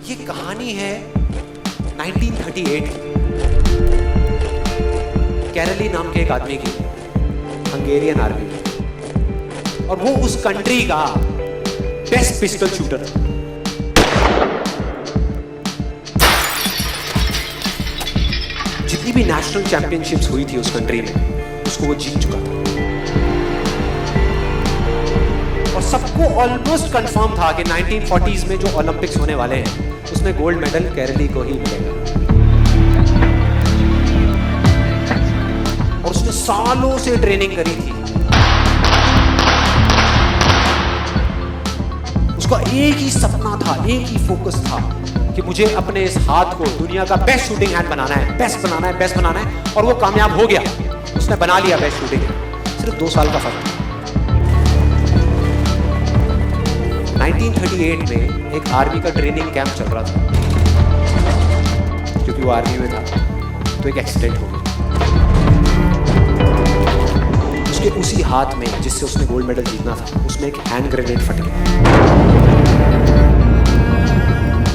ये कहानी है 1938 कैरली नाम के एक आदमी की, हंगेरियन आर्मी, और वो उस कंट्री का बेस्ट पिस्टल शूटर है। जितनी भी नेशनल चैंपियनशिप्स हुई थी उस कंट्री में, उसको वो जीत चुका था। और सबको ऑलमोस्ट कंफर्म था कि 1940s में जो ओलंपिक्स होने वाले हैं उसमें गोल्ड मेडल केरली को ही मिलेगा। और उसने सालों से ट्रेनिंग करी थी। उसका एक ही सपना था, एक ही फोकस था कि मुझे अपने इस हाथ को दुनिया का बेस्ट शूटिंग हैंड बनाना है, बेस्ट बनाना है, बेस्ट बनाना है। और वो कामयाब हो गया, उसने बना लिया बेस्ट शूटिंग हैंड। सिर्फ 2 साल का फर्क था। 1938 में एक आर्मी का ट्रेनिंग कैंप चल रहा था। क्योंकि वो आर्मी में था तो एक एक्सीडेंट हो गया। उसके उसी हाथ में जिससे उसने गोल्ड मेडल जीतना था, उसमें एक हैंड ग्रेनेड फट गया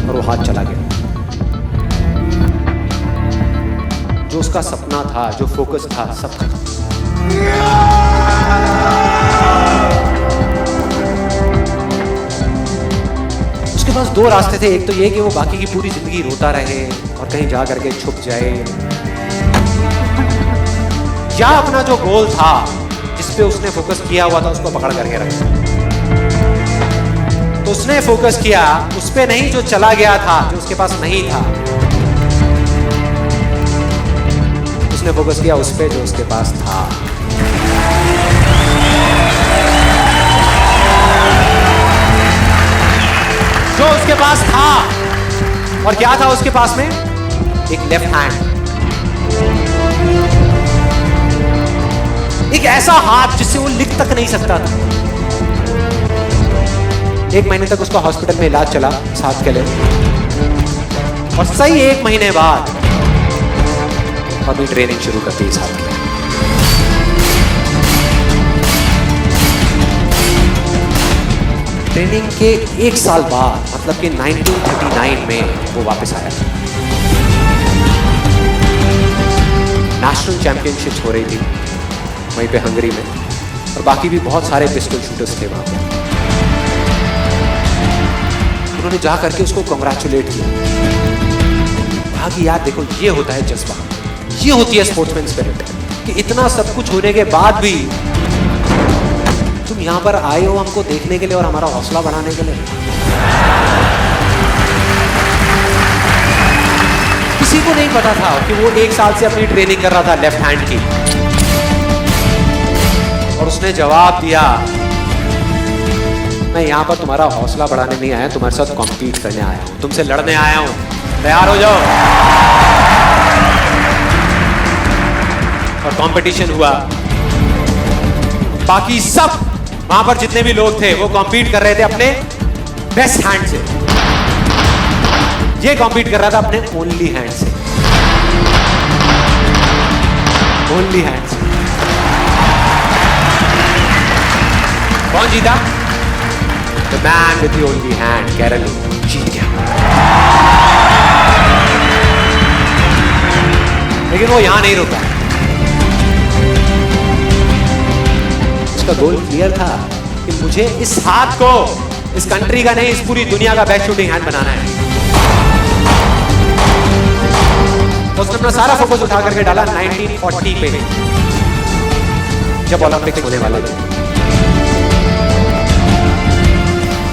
और वो हाथ चला गया। जो उसका सपना था, जो फोकस था, सब खत्म। उसके पास 2 रास्ते थे। एक तो ये कि वो बाकी की पूरी जिंदगी रोता रहे और कहीं जा करके छुप जाए, या अपना जो गोल था जिस पे उसने फोकस किया हुआ था उसको पकड़ करके रखा। तो उसने फोकस किया उस पे नहीं जो चला गया था, जो उसके पास नहीं था। उसने फोकस किया उस पे जो उसके पास था। जो उसके पास था, और क्या था उसके पास में? एक लेफ्ट हैंड, एक ऐसा हाथ जिससे वो लिख तक नहीं सकता था। 1 महीने तक उसका हॉस्पिटल में इलाज चला इस हाथ के लिए, और सही 1 महीने बाद अभी ट्रेनिंग शुरू करती इस हाथ के लिए। ट्रेनिंग के 1 साल बाद, मतलब कि 1939 में वो वापस आया। नेशनल चैंपियनशिप्स हो रही थी वहीं पे हंगरी में, और बाकी भी बहुत सारे पिस्टल शूटर्स थे वहां पे। उन्होंने जा करके उसको कांग्रेचुलेट किया, कहा कि यार देखो, ये होता है जज्बा, ये होती है स्पोर्ट्समैन स्पिरिट, कि इतना सब कुछ होने के बाद भी तुम यहां पर आए हो हमको देखने के लिए और हमारा हौसला बढ़ाने के लिए। किसी को नहीं पता था कि वो 1 साल से अपनी ट्रेनिंग कर रहा था लेफ्ट हैंड की, और उसने जवाब दिया, मैं यहां पर तुम्हारा हौसला बढ़ाने नहीं आया, तुम्हारे साथ कॉम्पीट करने आया हूं, तुमसे लड़ने आया हूं, तैयार हो जाओ। और कंपटीशन हुआ। बाकी सब वहां पर जितने भी लोग थे वो कॉम्पीट कर रहे थे अपने बेस्ट हैंड से, ये कॉम्पीट कर रहा था अपने ओनली हैंड से, ओनली हैंड से। कौन जीता? The man with the only hand, केरली जीत गया। लेकिन वो यहां नहीं रुका। उसका गोल क्लियर था कि मुझे इस हाथ को इस कंट्री का नहीं, इस पूरी दुनिया का बेस्ट शूटिंग हैंड बनाना है। तो उसने अपना सारा फोकस उठा करके डाला 1940 पे, जब ओलंपिक्स होने वाले थे।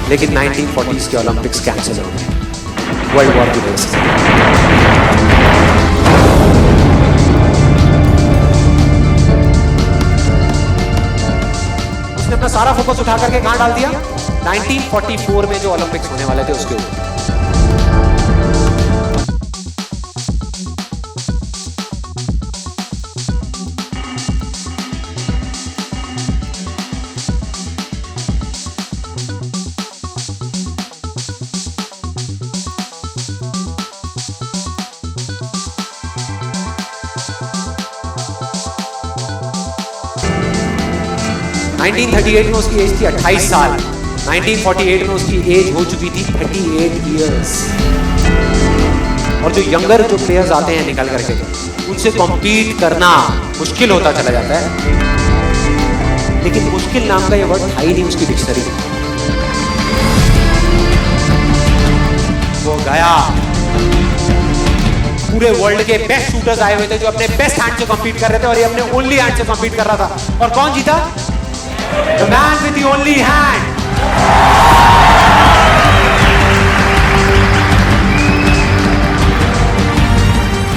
लेकिन 1940s के ओलंपिक्स कैंसिल हो गए वर्ल्ड वॉर की वजह से। उसने अपना सारा फोकस उठा करके कहां डाल दिया? 1944 में जो ओलंपिक्स होने वाले थे उसके ऊपर। 1938 में उसकी एज थी 28 साल, 1948 में उसकी एज हो चुकी थी 38 इयर्स। और जो यंगर जो प्लेयर्स आते हैं निकल करके, उनसे कॉम्पीट करना मुश्किल होता चला जाता है। लेकिन मुश्किल नाम का ये वर्ड था ही नहीं उसकी डिक्शनरी में। वो गया, पूरे वर्ल्ड के बेस्ट शूटर्स आए हुए थे जो अपने बेस्ट हैंड से कॉम्पीट कर रहे थे, और ये अपने ओनली हैंड से कॉम्पीट कर रहा था। और कौन जीता? The man with the only hand.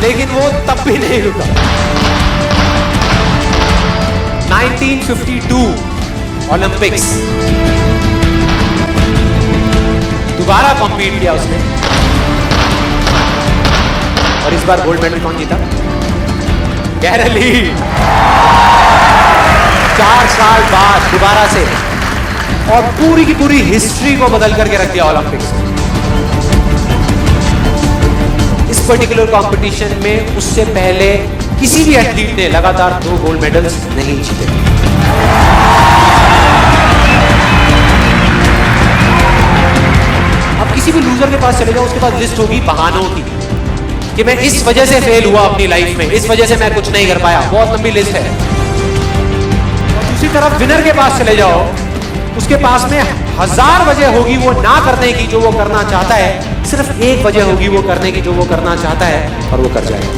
लेकिन वो तब भी नहीं रुका। 1952 ओलंपिक्स, दोबारा कॉम्पीट किया उसने, और इस बार गोल्ड मेडल कौन जीता? गैरल ली। 4 साल बाद दोबारा से, और पूरी की पूरी हिस्ट्री को बदल करके रख दिया ओलंपिक्स। इस पर्टिकुलर कंपटीशन में उससे पहले किसी भी एथलीट ने लगातार 2 गोल्ड मेडल्स नहीं जीते। अब किसी भी लूजर के पास चले जाओ, उसके पास लिस्ट होगी बहानों की कि मैं इस वजह से फेल हुआ अपनी लाइफ में, इस वजह से मैं कुछ नहीं कर पाया। बहुत लंबी लिस्ट है। और दूसरी तरफ विनर के पास चले जाओ, उसके पास में 1000 वजह होगी वो ना करने की जो वो करना चाहता है, सिर्फ एक वजह होगी वो करने की जो वो करना चाहता है, और वो कर जाएगा।